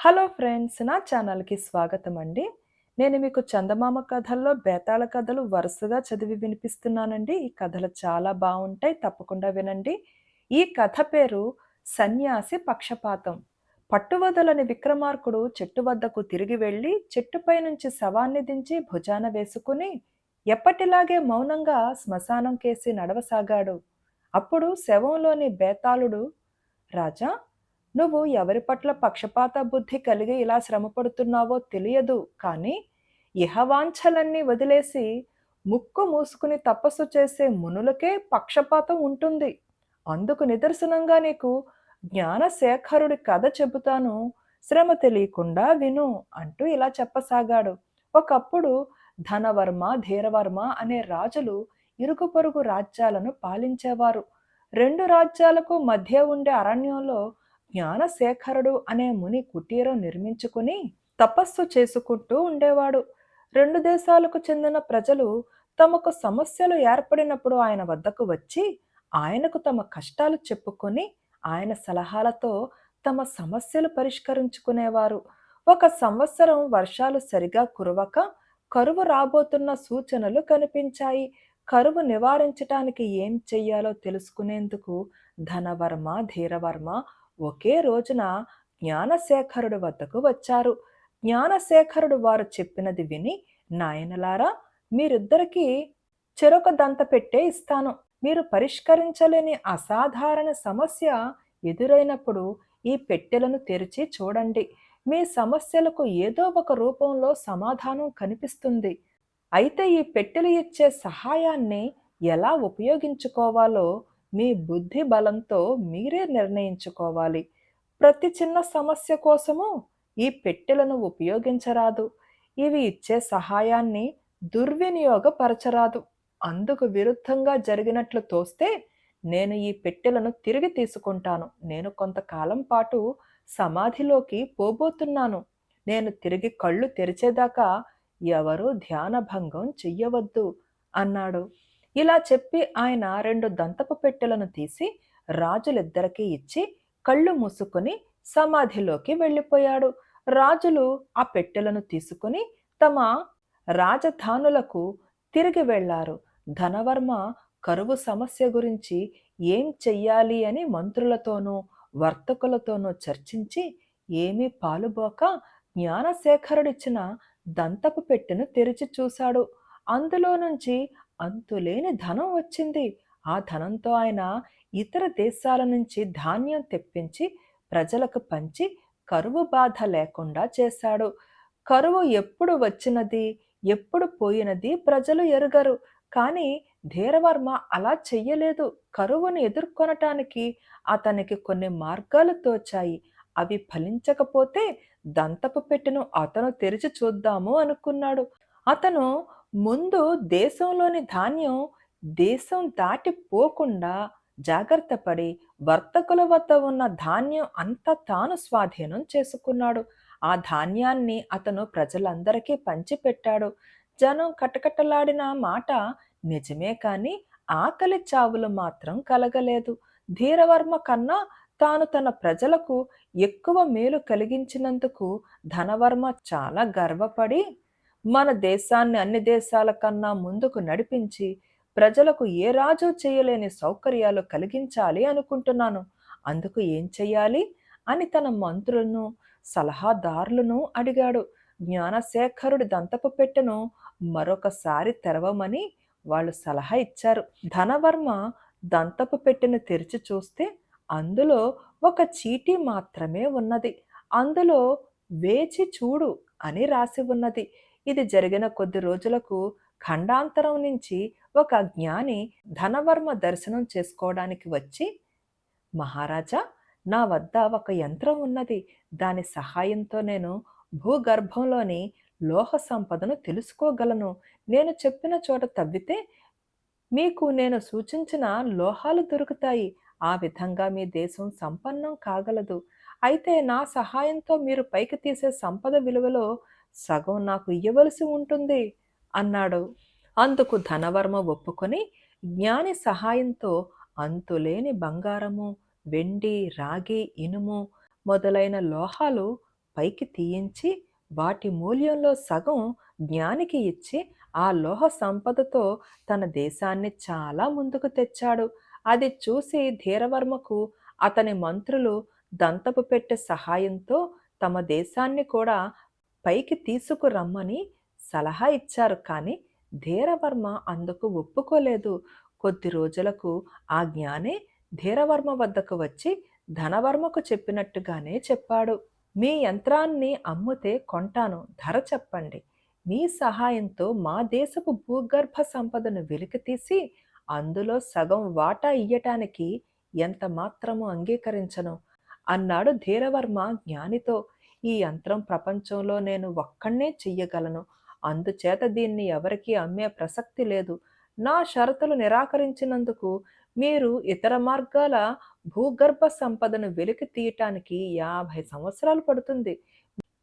Hello friends, నా ఛానల్‌కి స్వాగతం అండి. నేను మీకు చందమామ కథల్లో బేతాళ కథలు వరుసగా చదివి వినిపిస్తున్నానండి. ఈ కథలు చాలా బావుంటాయి. తప్పకుండా వినండి. ఈ కథ పేరు సన్యాసి పక్షపాతం. పట్టువదలని విక్రమార్కుడు చెట్టు వద్దకు తిరిగి వెళ్లి చెట్టుపై నుంచి శవాన్ని దించి భుజాన వేసుకుని ఎప్పటిలాగే మౌనంగా శ్మశానం కేసి నడవసాగాడు. అప్పుడు శవంలోని బేతాళుడు, రాజా, నువ్వు ఎవరి పట్ల పక్షపాత బుద్ధి కలిగి ఇలా శ్రమపడుతున్నావో తెలియదు, కానీ ఇహవాంఛలన్నీ వదిలేసి ముక్కు మూసుకుని తపస్సు చేసే మునులకే పక్షపాతం ఉంటుంది. అందుకు నిదర్శనంగా నీకు జ్ఞానశేఖరుడి కథ చెబుతాను, శ్రమ తెలియకుండా విను అంటూ ఇలా చెప్పసాగాడు. ఒకప్పుడు ధనవర్మ, ధీరవర్మ అనే రాజులు ఇరుగు పొరుగు రాజ్యాలను పాలించేవారు. రెండు రాజ్యాలకు మధ్య ఉండే అరణ్యంలో జ్ఞానశేఖరుడు అనే ముని కుటీరం నిర్మించుకుని తపస్సు చేసుకుంటూ ఉండేవాడు. రెండు దేశాలకు చెందిన ప్రజలు తమకు సమస్యలు ఏర్పడినప్పుడు ఆయన వద్దకు వచ్చి ఆయనకు తమ కష్టాలు చెప్పుకొని ఆయన సలహాలతో తమ సమస్యలు పరిష్కరించుకునేవారు. ఒక సంవత్సరం వర్షాలు సరిగా కురవక కరువు రాబోతున్న సూచనలు కనిపించాయి. కరువు నివారించటానికి ఏం చెయ్యాలో తెలుసుకునేందుకు ధనవర్మ, ధీరవర్మ ఒకే రోజున జ్ఞానశేఖరుడి వద్దకు వచ్చారు. జ్ఞానశేఖరుడు వారు చెప్పినది విని, నాయనలారా, మీరిద్దరికీ చెరొక దంత పెట్టే ఇస్తాను. మీరు పరిష్కరించలేని అసాధారణ సమస్య ఎదురైనప్పుడు ఈ పెట్టెలను తెరిచి చూడండి. మీ సమస్యలకు ఏదో ఒక రూపంలో సమాధానం కనిపిస్తుంది. అయితే ఈ పెట్టెలు ఇచ్చే సహాయాన్ని ఎలా ఉపయోగించుకోవాలో మీ బుద్ధి బలంతో మీరే నిర్ణయించుకోవాలి. ప్రతి చిన్న సమస్య కోసము ఈ పెట్టెలను ఉపయోగించరాదు. ఇవి ఇచ్చే సహాయాన్ని దుర్వినియోగపరచరాదు. అందుకు విరుద్ధంగా జరిగినట్లు తోస్తే నేను ఈ పెట్టెలను తిరిగి తీసుకుంటాను. నేను కొంతకాలం పాటు సమాధిలోకి పోబోతున్నాను. నేను తిరిగి కళ్ళు తెరిచేదాకా ఎవరూ ధ్యానభంగం చెయ్యవద్దు అన్నాడు. ఇలా చెప్పి ఆయన రెండు దంతపు పెట్టెలను తీసి రాజులిద్దరికీ ఇచ్చి కళ్ళు మూసుకుని సమాధిలోకి వెళ్ళిపోయాడు. రాజులు ఆ పెట్టెలను తీసుకుని తమ రాజధానులకు తిరిగి వెళ్లారు. ధనవర్మ కరువు సమస్య గురించి ఏం చెయ్యాలి అని మంత్రులతోనూ వర్తకులతోనూ చర్చించి ఏమీ పాలుబోక జ్ఞానశేఖరుడిచ్చిన దంతపు పెట్టెను తెరిచి చూశాడు. అందులో నుంచి అంతులేని ధనం వచ్చింది. ఆ ధనంతో ఆయన ఇతర దేశాల నుంచి ధాన్యం తెప్పించి ప్రజలకు పంచి కరువు బాధ లేకుండా చేశాడు. కరువు ఎప్పుడు వచ్చినది, ఎప్పుడు పోయినది ప్రజలు ఎరుగరు. కానీ ధీరవర్మ అలా చెయ్యలేదు. కరువును ఎదుర్కొనటానికి అతనికి కొన్ని మార్గాలు తోచాయి. అవి ఫలించకపోతే దంతపు పెట్టెను అతను తెరిచి చూద్దాము అనుకున్నాడు. అతను ముందు దేశంలోని ధాన్యం దేశం దాటిపోకుండా జాగ్రత్త పడి వర్తకుల వద్ద ఉన్న ధాన్యం అంతా తాను స్వాధీనం చేసుకున్నాడు. ఆ ధాన్యాన్ని అతను ప్రజలందరికీ పంచిపెట్టాడు. జనం కటకటలాడిన మాట నిజమే, కాని ఆకలి చావులు మాత్రం కలగలేదు. ధీరవర్మ కన్నా తాను తన ప్రజలకు ఎక్కువ మేలు కలిగించినందుకు ధనవర్మ చాలా గర్వపడి, మన దేశాన్ని అన్ని దేశాల కన్నా ముందుకు నడిపించి ప్రజలకు ఏ రాజు చేయలేని సౌకర్యాలు కలిగించాలి అనుకుంటున్నాను. అందుకు ఏం చెయ్యాలి అని తన మంత్రులను, సలహాదారులను అడిగాడు. జ్ఞానశేఖరుడి దంతపు పెట్టెను మరొకసారి తెరవమని వాళ్ళు సలహా ఇచ్చారు. ధనవర్మ దంతపు పెట్టెను తెరిచి చూస్తే అందులో ఒక చీటీ మాత్రమే ఉన్నది. అందులో వేచి చూడు అని రాసి ఉన్నది. ఇది జరిగిన కొద్ది రోజులకు ఖండాంతరం నుంచి ఒక జ్ఞాని ధనవర్మ దర్శనం చేసుకోవడానికి వచ్చి, మహారాజా, నా వద్ద ఒక యంత్రం ఉన్నది. దాని సహాయంతో నేను భూగర్భంలోని లోహ సంపదను తెలుసుకోగలను. నేను చెప్పిన చోట తవ్వితే మీకు నేను సూచించిన లోహాలు దొరుకుతాయి. ఆ విధంగా మీ దేశం సంపన్నం కాగలదు. అయితే నా సహాయంతో మీరు పైకి తీసే సంపద విలువలో సగం నాకు ఇయ్యవలసి ఉంటుంది అన్నాడు. అందుకు ధనవర్మ ఒప్పుకొని జ్ఞాని సహాయంతో అంతులేని బంగారము, వెండి, రాగి, ఇనుము మొదలైన లోహాలు పైకి తీయించి వాటి మూల్యంలో సగం జ్ఞానికి ఇచ్చి ఆ లోహ సంపదతో తన దేశాన్ని చాలా ముందుకు తెచ్చాడు. అది చూసి ధీరవర్మకు అతని మంత్రులు దంతపు పెట్టె సహాయంతో తమ దేశాన్ని కూడా పైకి తీసుకురమ్మని సలహా ఇచ్చారు. కానీ ధీరవర్మ అందుకు ఒప్పుకోలేదు. కొద్ది రోజులకు ఆ జ్ఞానే ధీరవర్మ వద్దకు వచ్చి ధనవర్మకు చెప్పినట్టుగానే చెప్పాడు. మీ యంత్రాన్ని అమ్మితే కొంటాను, ధర చెప్పండి. మీ సహాయంతో మా దేశపు భూగర్భ సంపదను వెలికితీసి అందులో సగం వాటా ఇయ్యటానికి ఎంత మాత్రము అంగీకరించను అన్నాడు ధీరవర్మ జ్ఞానితో. ఈ యంత్రం ప్రపంచంలో నేను ఒక్కణ్ణే చెయ్యగలను. అందుచేత దీన్ని ఎవరికీ అమ్మే ప్రసక్తి లేదు. నా షరతులు నిరాకరించినందుకు మీరు ఇతర మార్గాల భూగర్భ సంపదను వెలికి తీయటానికి 50 సంవత్సరాలు పడుతుంది.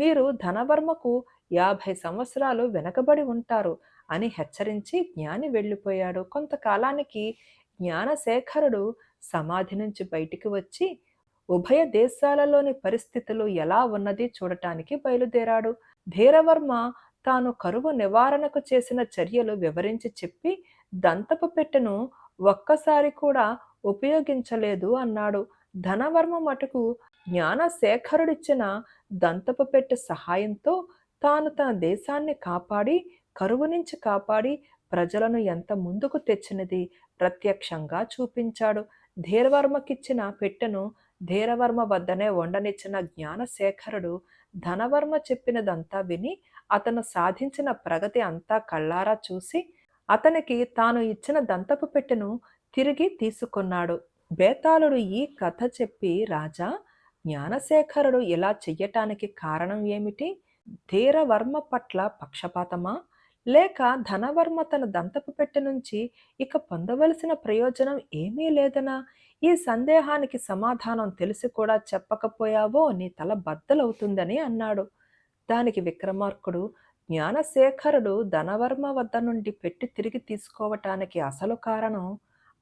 మీరు ధనవర్మకు 50 సంవత్సరాలు వెనకబడి ఉంటారు అని హెచ్చరించి జ్ఞాని వెళ్ళిపోయాడు. కొంతకాలానికి జ్ఞానశేఖరుడు సమాధి నుంచి బయటికి వచ్చి ఉభయ దేశాలలోని పరిస్థితులు ఎలా ఉన్నది చూడటానికి బయలుదేరాడు. ధీరవర్మ తాను కరువు నివారణకు చేసిన చర్యలు వివరించి చెప్పి దంతపు పెట్టెను ఒక్కసారి కూడా ఉపయోగించలేదు అన్నాడు. ధనవర్మ మటుకు జ్ఞానశేఖరుడిచ్చిన దంతపు పెట్టె సహాయంతో తాను తన దేశాన్ని కాపాడి, కరువు నుంచి కాపాడి, ప్రజలను ఎంత ముందుకు తెచ్చినది ప్రత్యక్షంగా చూపించాడు. ధీరవర్మకిచ్చిన పెట్టెను ధీరవర్మ వద్దనే ఉండనిచ్చిన జ్ఞానశేఖరుడు ధనవర్మ చెప్పినదంతా విని అతను సాధించిన ప్రగతి అంతా కళ్ళారా చూసి అతనికి తాను ఇచ్చిన దంతపు పెట్టెను తిరిగి తీసుకున్నాడు. బేతాళుడు ఈ కథ చెప్పి, రాజా, జ్ఞానశేఖరుడు ఇలా చెయ్యటానికి కారణం ఏమిటి? ధీరవర్మ పట్ల పక్షపాతమా, లేక ధనవర్మ తన దంతపు పెట్టె నుంచి ఇక పొందవలసిన ప్రయోజనం ఏమీ లేదనా? ఈ సందేహానికి సమాధానం తెలిసి కూడా చెప్పకపోయావో నీ తల బద్దలవుతుందని అన్నాడు. దానికి విక్రమార్కుడు, జ్ఞానశేఖరుడు ధనవర్మ వద్ద నుండి పెట్టి తిరిగి తీసుకోవటానికి అసలు కారణం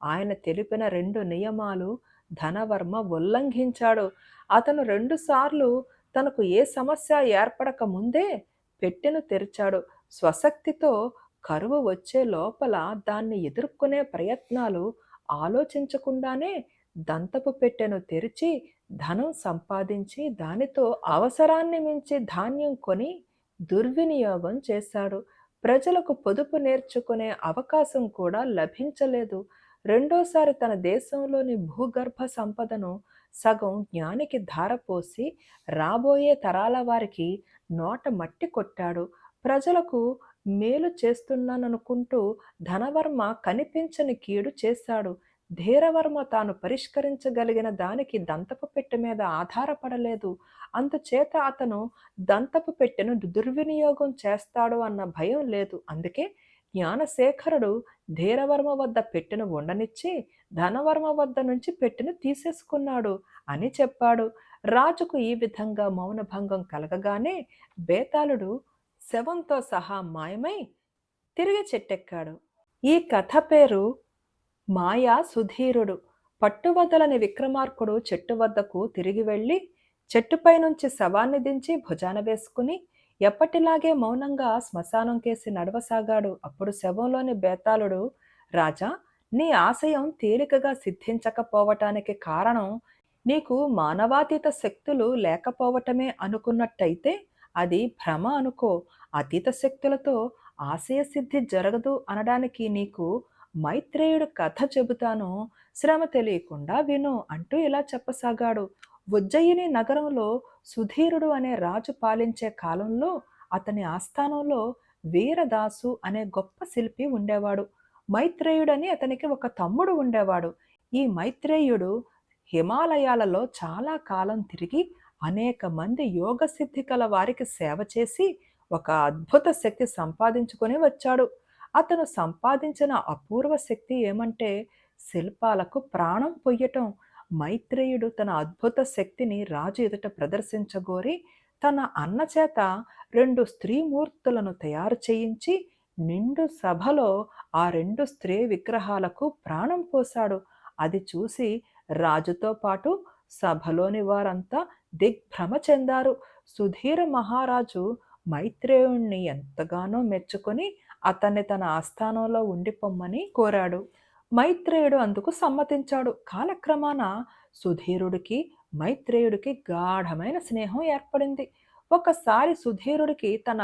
ఆయన తెలిపిన 2 నియమాలు ధనవర్మ ఉల్లంఘించాడు. అతను 2 సార్లు తనకు ఏ సమస్య ఏర్పడక ముందే పెట్టెను తెరిచాడు. స్వశక్తితో కరువు వచ్చే లోపల దాన్ని ఎదుర్కొనే ప్రయత్నాలు ఆలోచించకుండానే దంతపు పెట్టెను తెరిచి ధనం సంపాదించి దానితో అవసరాన్ని మించి ధాన్యం కొని దుర్వినియోగం చేశాడు. ప్రజలకు పొదుపు నేర్చుకునే అవకాశం కూడా లభించలేదు. రెండోసారి తన దేశంలోని భూగర్భ సంపదను సగం జ్ఞానికి ధారపోసి రాబోయే తరాల వారికి నోట మట్టి కొట్టాడు. ప్రజలకు మేలు చేస్తున్నాననుకుంటూ ధనవర్మ కనిపించని కీడు చేశాడు. ధీరవర్మ తాను పరిష్కరించగలిగిన దానికి దంతపు పెట్టె మీద ఆధారపడలేదు. అందుచేత అతను దంతపు పెట్టెను దుర్వినియోగం చేస్తాడు అన్న భయం లేదు. అందుకే జ్ఞానశేఖరుడు ధీరవర్మ వద్ద పెట్టెను ఉండనిచ్చి ధనవర్మ వద్ద నుంచి పెట్టెను తీసేసుకున్నాడు అని చెప్పాడు. రాజుకు ఈ విధంగా మౌనభంగం కలగగానే బేతాళుడు శవంతో సహా మాయమై తిరిగి చెట్టెక్కాడు. ఈ కథ పేరు మాయా సుధీరుడు. పట్టువదలని విక్రమార్కుడు చెట్టు వద్దకు తిరిగి వెళ్ళి చెట్టుపై నుంచి శవాన్ని దించి భుజాన వేసుకుని ఎప్పటిలాగే మౌనంగా శ్మశానం కేసి నడవసాగాడు. అప్పుడు శవంలోని బేతాళుడు, రాజా, నీ ఆశయం తేలికగా సిద్ధించకపోవటానికి కారణం నీకు మానవాతీత శక్తులు లేకపోవటమే అనుకున్నట్టయితే అది భ్రమ అనుకో. అతీత శక్తులతో ఆశయ సిద్ధి జరగదు అనడానికి నీకు మైత్రేయుడు కథ చెబుతాను, శ్రమ తెలియకుండా విను అంటూ ఇలా చెప్పసాగాడు. ఉజ్జయిని నగరంలో సుధీరుడు అనే రాజు పాలించే కాలంలో అతని ఆస్థానంలో వీరదాసు అనే గొప్ప శిల్పి ఉండేవాడు. మైత్రేయుడని అతనికి ఒక తమ్ముడు ఉండేవాడు. ఈ మైత్రేయుడు హిమాలయాలలో చాలా కాలం తిరిగి అనేక మంది యోగ సిద్ధి కల వారికి సేవ చేసి ఒక అద్భుత శక్తి సంపాదించుకొని వచ్చాడు. అతను సంపాదించిన అపూర్వ శక్తి ఏమంటే శిల్పాలకు ప్రాణం పొయ్యటం. మైత్రేయుడు తన అద్భుత శక్తిని రాజు ఎదుట ప్రదర్శించగోరి తన అన్న చేత 2 స్త్రీమూర్తులను తయారు చేయించి నిండు సభలో ఆ 2 స్త్రీ విగ్రహాలకు ప్రాణం పోశాడు. అది చూసి రాజుతో పాటు సభలోని వారంతా దిగ్భ్రమ చెందారు. సుధీర మహారాజు మైత్రేయుణ్ణి ఎంతగానో మెచ్చుకొని అతన్ని తన ఆస్థానంలో ఉండిపొమ్మని కోరాడు. మైత్రేయుడు అందుకు సమ్మతించాడు. కాలక్రమాన సుధీరుడికి మైత్రేయుడికి గాఢమైన స్నేహం ఏర్పడింది. ఒకసారి సుధీరుడికి తన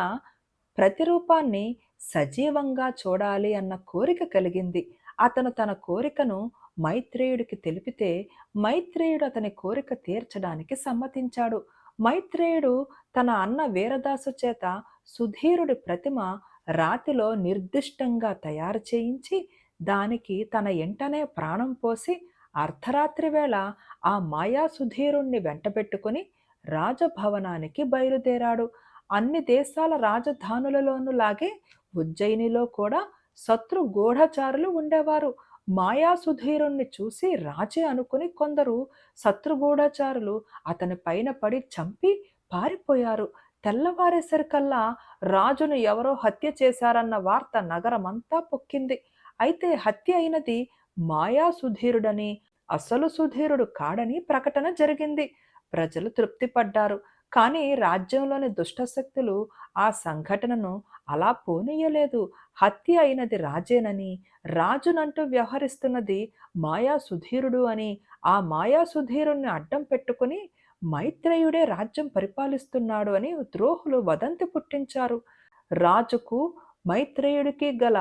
ప్రతిరూపాన్ని సజీవంగా చూడాలి అన్న కోరిక కలిగింది. అతను తన కోరికను మైత్రేయుడికి తెలిపితే మైత్రేయుడు అతని కోరిక తీర్చడానికి సమ్మతించాడు. మైత్రేయుడు తన అన్న వీరదాసు చేత సుధీరుడి ప్రతిమ రాతిలో నిర్దిష్టంగా తయారు చేయించి దానికి తన ఎంటనే ప్రాణం పోసి అర్ధరాత్రి వేళ ఆ మాయా సుధీరుణ్ణి వెంటబెట్టుకుని రాజభవనానికి బయలుదేరాడు. అన్ని దేశాల రాజధానులలోనూ లాగే ఉజ్జయినిలో కూడా శత్రు గూఢచారులు ఉండేవారు. మాయా సుధీరుణ్ణి చూసి రాజే అనుకుని కొందరు శత్రుగూఢచారులు అతని పైన పడి చంపి పారిపోయారు. తెల్లవారేసరికల్లా రాజును ఎవరో హత్య చేశారన్న వార్త నగరమంతా పొక్కింది. అయితే హత్య అయినది మాయా సుధీరుడని, అసలు సుధీరుడు కాడని ప్రకటన జరిగింది. ప్రజలు తృప్తిపడ్డారు. కానీ రాజ్యంలోని దుష్టశక్తులు ఆ సంఘటనను అలా పోనీయలేదు. హత్య అయినది రాజేనని, రాజునంటూ వ్యవహరిస్తున్నది మాయా సుధీరుడు అని, ఆ మాయా సుధీరుణ్ణి అడ్డం పెట్టుకుని మైత్రేయుడే రాజ్యం పరిపాలిస్తున్నాడు అని ద్రోహులు వదంతి పుట్టించారు. రాజుకు మైత్రేయుడికి గల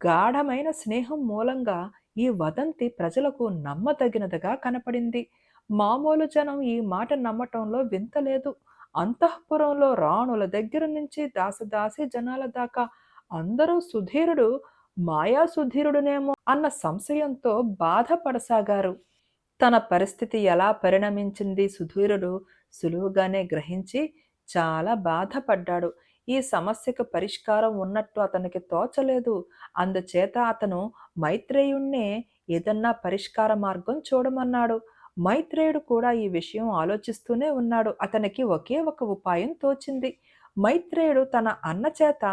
గాఢమైన స్నేహం మూలంగా ఈ వదంతి ప్రజలకు నమ్మదగినదిగా కనపడింది. మామూలు జనం ఈ మాట నమ్మటంలో వింత లేదు. అంతఃపురంలో రాణుల దగ్గర నుంచి దాసదాసి జనాల దాకా అందరూ సుధీరుడు మాయా సుధీరుడునేమో అన్న సంశయంతో బాధపడసాగారు. తన పరిస్థితి ఎలా పరిణమించింది సుధీరుడు సులువుగానే గ్రహించి చాలా బాధపడ్డాడు. ఈ సమస్యకు పరిష్కారం ఉన్నట్టు అతనికి తోచలేదు. అందుచేత అతను మైత్రేయుణ్ణే ఏదన్నా పరిష్కార మార్గం చూడమన్నాడు. మైత్రేయుడు కూడా ఈ విషయం ఆలోచిస్తూనే ఉన్నాడు. అతనికి ఒకే ఒక ఉపాయం తోచింది. మైత్రేయుడు తన అన్న చేత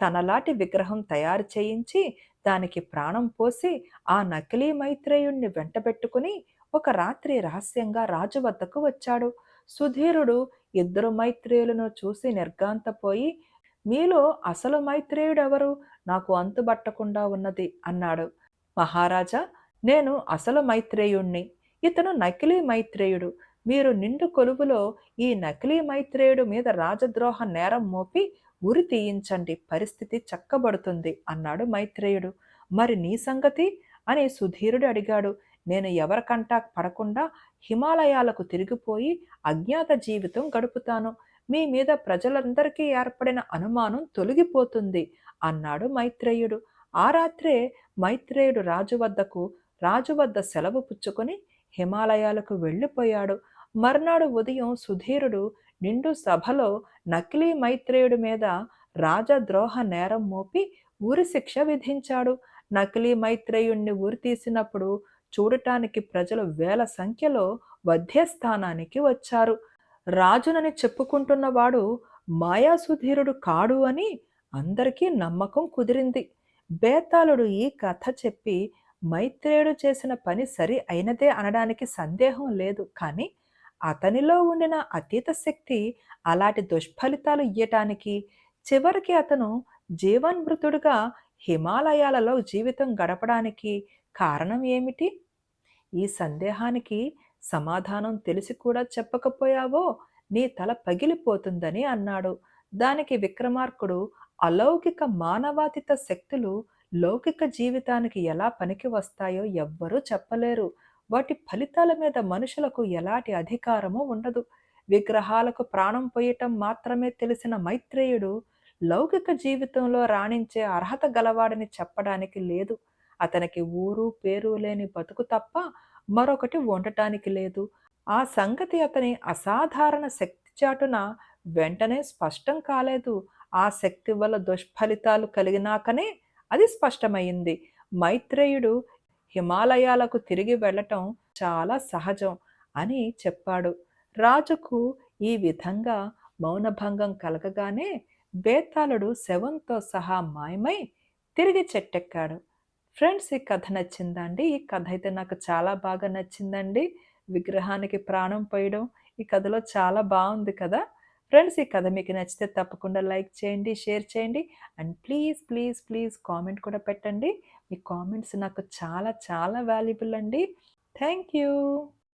తనలాంటి విగ్రహం తయారు చేయించి దానికి ప్రాణం పోసి ఆ నకిలీ మైత్రేయుణ్ణి వెంటబెట్టుకుని ఒక రాత్రి రహస్యంగా రాజు వద్దకు వచ్చాడు. సుధీరుడు ఇద్దరు మైత్రేయులను చూసి నిర్ఘాంతపోయి, మీలో అసలు మైత్రేయుడెవరు? నాకు అంతుబట్టకుండా ఉన్నది అన్నాడు. మహారాజా, నేను అసలు మైత్రేయుణ్ణి. ఇతను నకిలీ మైత్రేయుడు. మీరు నిండు కొలువులో ఈ నకిలీ మైత్రేయుడు మీద రాజద్రోహ నేరం మోపి ఉరి తీయించండి, పరిస్థితి చక్కబడుతుంది అన్నాడు మైత్రేయుడు. మరి నీ సంగతి అని సుధీరుడు అడిగాడు. నేను ఎవరికంటా పడకుండా హిమాలయాలకు తిరిగిపోయి అజ్ఞాత జీవితం గడుపుతాను. మీ మీద ప్రజలందరికీ ఏర్పడిన అనుమానం తొలగిపోతుంది అన్నాడు మైత్రేయుడు. ఆ రాత్రే మైత్రేయుడు రాజు వద్ద సెలవు పుచ్చుకొని హిమాలయాలకు వెళ్ళిపోయాడు. మర్నాడు ఉదయం సుధీరుడు నిండు సభలో నకిలీ మైత్రేయుడి మీద రాజద్రోహ నేరం మోపి ఉరి శిక్ష విధించాడు. నకిలీ మైత్రేయుణ్ణి ఉరి తీసినప్పుడు చూడటానికి ప్రజలు వేల సంఖ్యలో వధ్యస్థానానికి వచ్చారు. రాజునని చెప్పుకుంటున్నవాడు మాయాసుధీరుడు కాడు అని అందరికీ నమ్మకం కుదిరింది. బేతాళుడు ఈ కథ చెప్పి మైత్రేయుడు చేసిన పని సరి అయినదే అనడానికి సందేహం లేదు. కానీ అతనిలో ఉండిన అతీత శక్తి అలాంటి దుష్ఫలితాలు ఇయ్యటానికి, చివరికి అతను జీవన్మృతుడుగా హిమాలయాలలో జీవితం గడపడానికి కారణం ఏమిటి? ఈ సందేహానికి సమాధానం తెలిసి కూడా చెప్పకపోయావో నీ తల పగిలిపోతుందని అన్నాడు. దానికి విక్రమార్కుడు, అలౌకిక మానవాతీత శక్తులు లౌకిక జీవితానికి ఎలా పనికి వస్తాయో ఎవ్వరూ చెప్పలేరు. వాటి ఫలితాల మీద మనుషులకు ఎలాంటి అధికారమూ ఉండదు. విగ్రహాలకు ప్రాణం పోయటం మాత్రమే తెలిసిన మైత్రేయుడు లౌకిక జీవితంలో రాణించే అర్హత గలవాడని చెప్పడానికి లేదు. అతనికి ఊరు పేరు లేని బతుకు తప్ప మరొకటి ఉండటానికి లేదు. ఆ సంగతి అతని అసాధారణ శక్తి చాటున వెంటనే స్పష్టం కాలేదు. ఆ శక్తి వల్ల దుష్ఫలితాలు కలిగినాకనే అది స్పష్టమైంది. మైత్రేయుడు హిమాలయాలకు తిరిగి వెళ్ళటం చాలా సహజం అని చెప్పాడు. రాజుకు ఈ విధంగా మౌనభంగం కలగగానే బేతాళుడు శవంతో సహా మాయమై తిరిగి చెట్టెక్కాడు. ఫ్రెండ్స్, ఈ కథ నచ్చిందా అండి? ఈ కథ అయితే నాకు చాలా బాగా నచ్చిందండి. విగ్రహానికి ప్రాణం పోయడం ఈ కథలో చాలా బాగుంది కదా. ఫ్రెండ్స్, ఈ కథ మీకు నచ్చితే తప్పకుండా లైక్ చేయండి, షేర్ చేయండి. And please, please, please comment కూడా పెట్టండి. మీ కామెంట్స్ నాకు చాలా చాలా వాల్యుబుల్ అండి. Thank you.